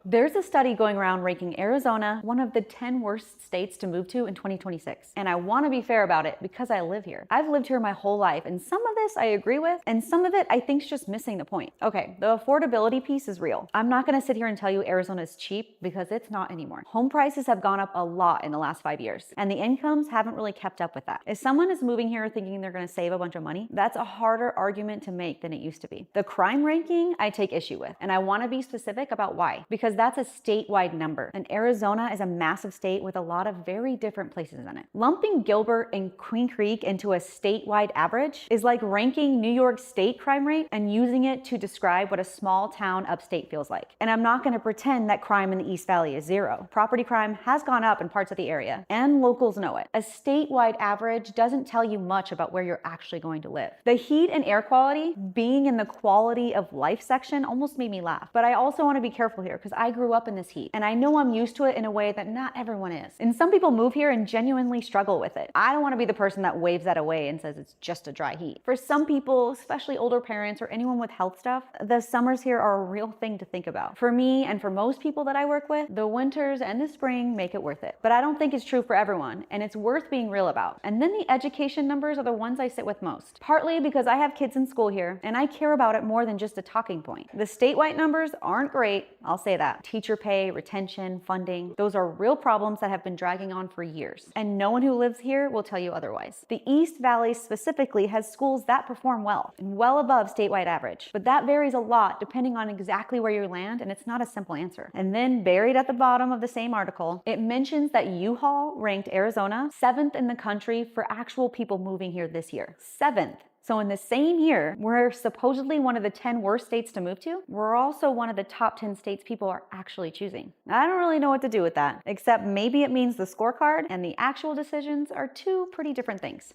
There's a study going around ranking Arizona one of the 10 worst states to move to in 2026. And I want to be fair about it because I live here. I've lived here my whole life, and some of this I agree with, and some of it I think's just missing the point. Okay, the affordability piece is real. I'm not going to sit here and tell you Arizona is cheap because it's not anymore. Home prices have gone up a lot in the last 5 years, and the incomes haven't really kept up with that. If someone is moving here thinking they're going to save a bunch of money, that's a harder argument to make than it used to be. The crime ranking I take issue with, and I want to be specific about why. Because that's a statewide number, and Arizona is a massive state with a lot of very different places in it. Lumping Gilbert and Queen Creek into a statewide average is like ranking New York State crime rate and using it to describe what a small town upstate feels like. And I'm not going to pretend that crime in the East Valley is zero. Property crime has gone up in parts of the area, and locals know it. A statewide average doesn't tell you much about where you're actually going to live. The heat and air quality being in the quality of life section almost made me laugh. But I also want to be careful here because I grew up in this heat, and I know I'm used to it in a way that not everyone is. And some people move here and genuinely struggle with it. I don't want to be the person that waves that away and says it's just a dry heat. For some people, especially older parents or anyone with health stuff, the summers here are a real thing to think about. For me and for most people that I work with, the winters and the spring make it worth it. But I don't think it's true for everyone, and it's worth being real about. And then the education numbers are the ones I sit with most. Partly because I have kids in school here, and I care about it more than just a talking point. The statewide numbers aren't great, I'll say that. Teacher pay, retention, funding, those are real problems that have been dragging on for years. And no one who lives here will tell you otherwise. The East Valley specifically has schools that perform well, and well above statewide average. But that varies a lot depending on exactly where you land, and it's not a simple answer. And then buried at the bottom of the same article, it mentions that U-Haul ranked Arizona 7th in the country for actual people moving here this year. 7th. So in the same year, we're supposedly one of the 10 worst states to move to. We're also one of the top 10 states people are actually choosing. I don't really know what to do with that, except maybe it means the scorecard and the actual decisions are two pretty different things.